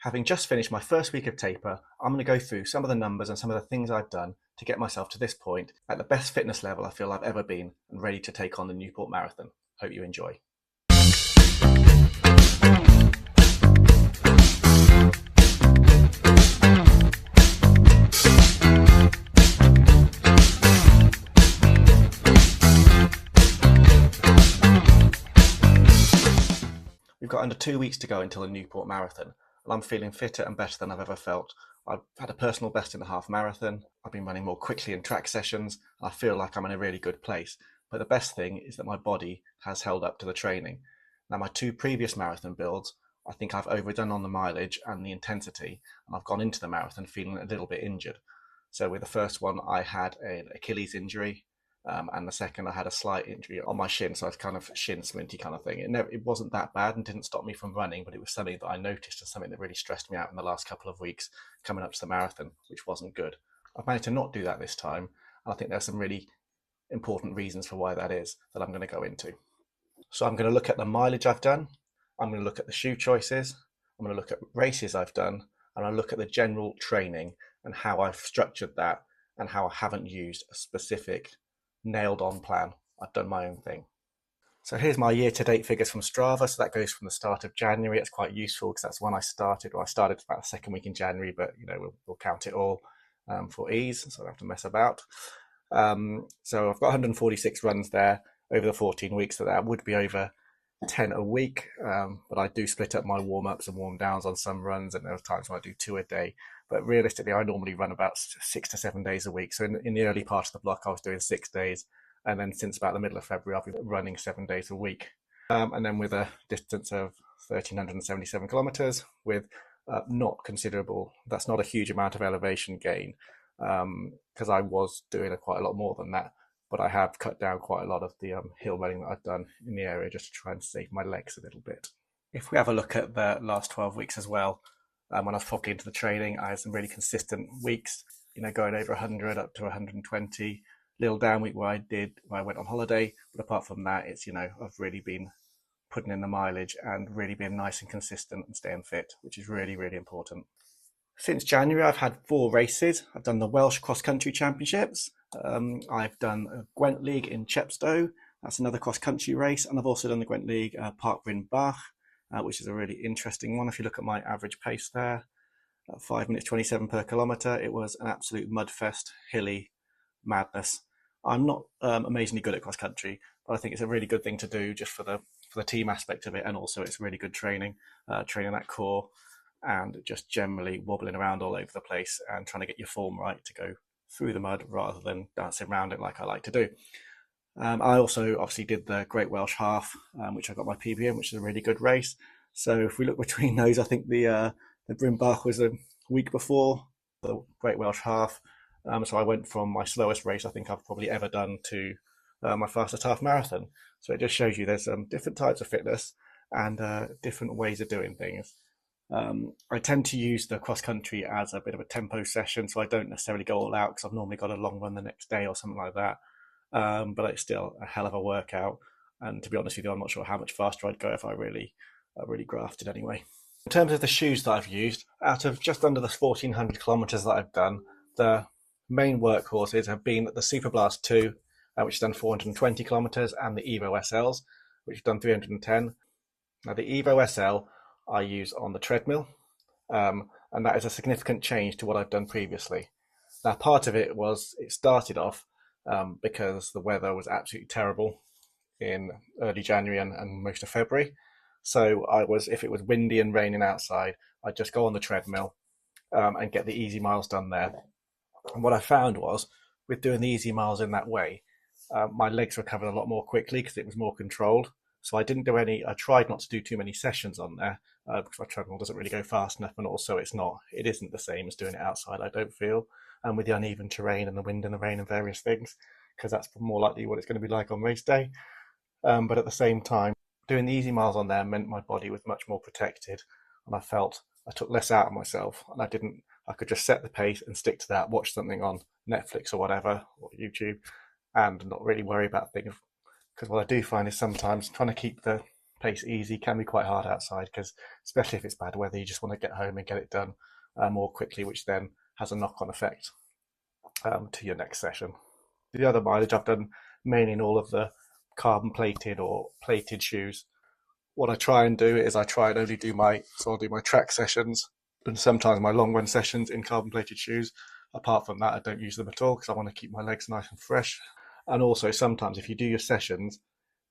Having just finished my first week of taper, I'm going to go through some of the numbers and some of the things I've done to get myself to this point at the best fitness level I feel I've ever been and ready to take on the Newport Marathon. Hope you enjoy. We've got under 2 weeks to go until the Newport Marathon, and I'm feeling fitter and better than I've ever felt. I've had a personal best in the half marathon, I've been running more quickly in track sessions, and I feel like I'm in a really good place. But the best thing is that my body has held up to the training. Now, my 2 previous marathon builds, I think I've overdone on the mileage and the intensity, and I've gone into the marathon feeling a little bit injured. So with the first one, I had an Achilles injury, and the second I had a slight injury on my shin, so it's kind of shin splinty kind of thing. It wasn't that bad and didn't stop me from running, but it was something that I noticed as something that really stressed me out in the last couple of weeks coming up to the marathon, which wasn't good. I've managed to not do that this time, and I think there's some really important reasons for why that is that I'm going to go into. So I'm going to look at the mileage I've done, I'm going to look at the shoe choices, I'm going to look at races I've done, and I'll look at the general training and how I've structured that and how I haven't used a specific nailed on plan. I've done my own thing. So here's my year to date figures from Strava. So that goes from the start of January. It's quite useful because that's when I started. Well, I started about the second week in January, but we'll count it all for ease, so I don't have to mess about. So I've got 146 runs there over the 14 weeks. So that would be over 10 a week, but I do split up my warm-ups and warm-downs on some runs, and there are times when I do 2 a day. But realistically, I normally run about 6 to 7 days a week. So in the early part of the block, I was doing 6 days. And then since about the middle of February, I've been running 7 days a week. And then with a distance of 1,377 kilometers with not considerable, that's not a huge amount of elevation gain, because I was doing quite a lot more than that. But I have cut down quite a lot of the hill running that I've done in the area just to try and save my legs a little bit. If we have a look at the last 12 weeks as well, when I was properly into the training, I had some really consistent weeks, going over 100 up to 120. Little down week where I went on holiday, but apart from that, it's I've really been putting in the mileage and really being nice and consistent and staying fit, which is really, really important. Since January, I've had 4 races. I've done the Welsh Cross Country Championships. I've done a Gwent League in Chepstow. That's another cross country race, and I've also done the Gwent League Park Bryn Bach, which is a really interesting one. If you look at my average pace there, 5 minutes 27 per kilometre. It was an absolute mudfest, hilly madness. I'm not amazingly good at cross country, but I think it's a really good thing to do just for the team aspect of it, and also it's really good training that core and just generally wobbling around all over the place and trying to get your form right to go through the mud rather than dancing around it like I like to do. I also obviously did the Great Welsh Half, which I got my PB in, which is a really good race. So if we look between those, I think the Bryn Bach was a week before the Great Welsh Half. So I went from my slowest race I think I've probably ever done to my fastest half marathon. So it just shows you there's different types of fitness and different ways of doing things. I tend to use the cross country as a bit of a tempo session, so I don't necessarily go all out because I've normally got a long run the next day or something like that. But it's still a hell of a workout. And to be honest with you, I'm not sure how much faster I'd go if I really grafted anyway. In terms of the shoes that I've used, out of just under the 1,400 kilometers that I've done, the main workhorses have been the Super Blast 2, which has done 420 kilometers, and the Evo SLs, which have done 310. Now the Evo SL I use on the treadmill, and that is a significant change to what I've done previously. Now part of it started off because the weather was absolutely terrible in early January and most of February. So if it was windy and raining outside, I'd just go on the treadmill and get the easy miles done there. And what I found was, with doing the easy miles in that way, my legs recovered a lot more quickly because it was more controlled. So I tried not to do too many sessions on there because my treadmill doesn't really go fast enough, and also it isn't the same as doing it outside, I don't feel, and with the uneven terrain and the wind and the rain and various things, because that's more likely what it's going to be like on race day. But at the same time, doing the easy miles on there meant my body was much more protected, and I felt I took less out of myself, and I could just set the pace and stick to that, watch something on Netflix or whatever, or YouTube, and not really worry about things. Because what I do find is sometimes trying to keep the pace easy can be quite hard outside, because especially if it's bad weather, you just want to get home and get it done more quickly, which then has a knock-on effect to your next session. The other mileage I've done mainly in all of the carbon plated or plated shoes. What I try and do is I try and only do I'll do my track sessions and sometimes my long run sessions in carbon plated shoes. Apart from that, I don't use them at all because I want to keep my legs nice and fresh. And also sometimes if you do your sessions,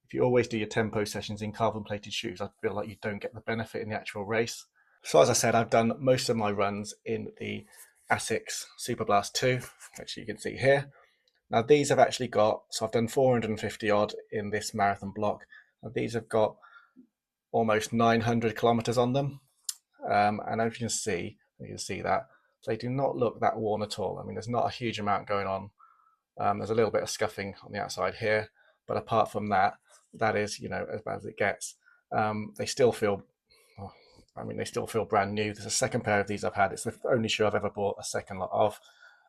if you always do your tempo sessions in carbon plated shoes, I feel like you don't get the benefit in the actual race. So as I said, I've done most of my runs in the ASICS Super Blast 2, which you can see here. Now these have actually got, so I've done 450 odd in this marathon block. Now these have got almost 900 kilometers on them. And as you can see that they do not look that worn at all. I mean, there's not a huge amount going on. There's a little bit of scuffing on the outside here, but apart from that, that is, as bad as it gets. They still feel, they still feel brand new. There's a second pair of these I've had. It's the only shoe I've ever bought a second lot of,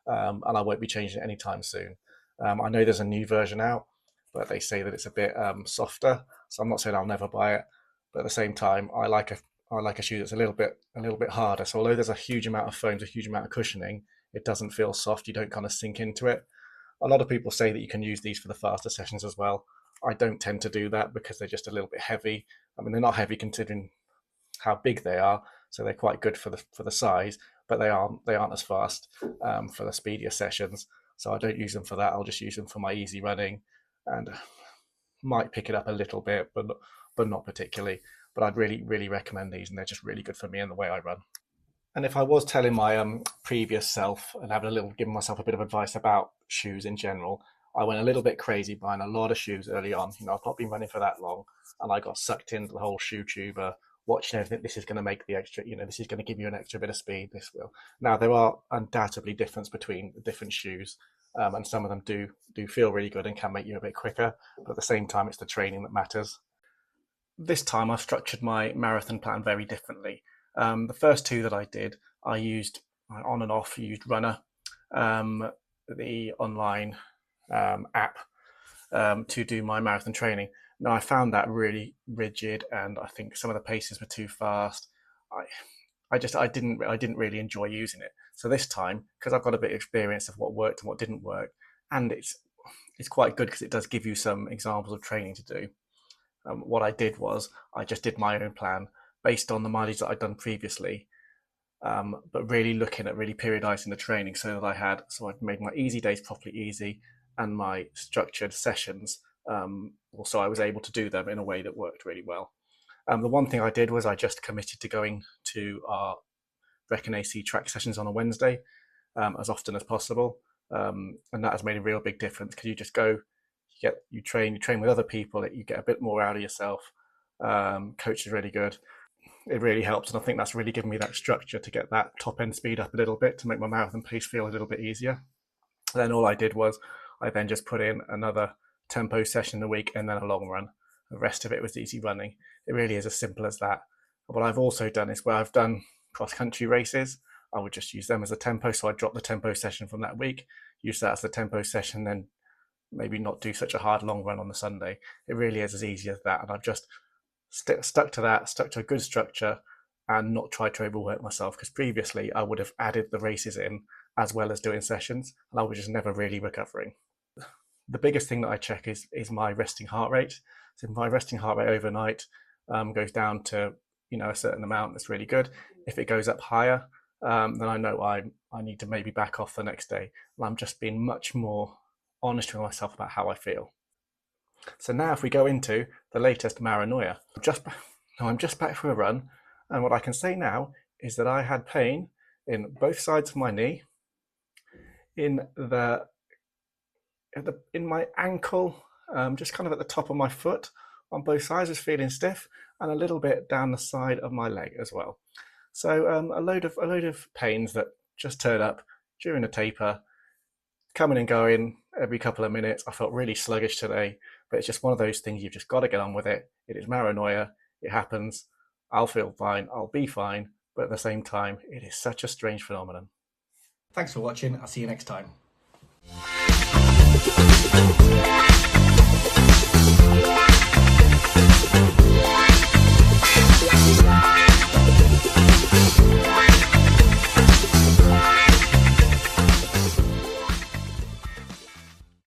and I won't be changing it anytime soon. I know there's a new version out, but they say that it's a bit softer. So I'm not saying I'll never buy it, but at the same time, I like a shoe that's a little bit harder. So although there's a huge amount of foams, a huge amount of cushioning, it doesn't feel soft. You don't kind of sink into it. A lot of people say that you can use these for the faster sessions as well. I don't tend to do that because they're just a little bit heavy. I mean, they're not heavy considering how big they are, so they're quite good for the size, but they aren't as fast for the speedier sessions. So I don't use them for that. I'll just use them for my easy running, and might pick it up a little bit, but not particularly. But I'd really recommend these, and they're just really good for me and the way I run. And if I was telling my previous self and giving myself a bit of advice about shoes in general, I went a little bit crazy buying a lot of shoes early on. I've not been running for that long, and I got sucked into the whole shoe tuber, watching everything. This is going to make the extra, this is going to give you an extra bit of speed. This will. Now, there are undoubtedly difference between the different shoes, and some of them do feel really good and can make you a bit quicker. But at the same time, it's the training that matters. This time, I've structured my marathon plan very differently. The first two that I did, I used on and off, used Runner, the online app, to do my marathon training. Now, I found that really rigid, and I think some of the paces were too fast. I didn't really enjoy using it. So this time, because I've got a bit of experience of what worked and what didn't work, and it's quite good because it does give you some examples of training to do. What I did was I just did my own plan based on the mileage that I'd done previously, but really looking at really periodizing the training so I'd made my easy days properly easy and my structured sessions. So I was able to do them in a way that worked really well. The one thing I did was I just committed to going to our Brecon AC track sessions on a Wednesday as often as possible. And that has made a real big difference because you just go, you train with other people, you get a bit more out of yourself. Coach is really good. It really helps, and I think that's really given me that structure to get that top end speed up a little bit to make my marathon pace feel a little bit easier. And then all I did was I then just put in another tempo session a week and then a long run. The rest of it was easy running. It really is as simple as that. What I've also done is where I've done cross country races, I would just use them as a tempo. So I'd drop the tempo session from that week, use that as the tempo session, then maybe not do such a hard long run on the Sunday. It really is as easy as that. And I've just stuck to a good structure and not tried to overwork myself, because previously I would have added the races in as well as doing sessions and I was just never really recovering. The biggest thing that I check is my resting heart rate. So if my resting heart rate overnight goes down to a certain amount, that's really good. If it goes up higher, then I know I need to maybe back off the next day. And I'm just being much more honest with myself about how I feel. So now if we go into the latest paranoia, I'm just back from a run, and what I can say now is that I had pain in both sides of my knee, in my ankle, just kind of at the top of my foot on both sides was feeling stiff, and a little bit down the side of my leg as well. So a load of pains that just turn up during a taper, coming and going every couple of minutes. I felt really sluggish today, but it's just one of those things. You've just got to get on with it. It is paranoia. It happens. I'll feel fine. I'll be fine. But at the same time, it is such a strange phenomenon. Thanks for watching. I'll see you next time.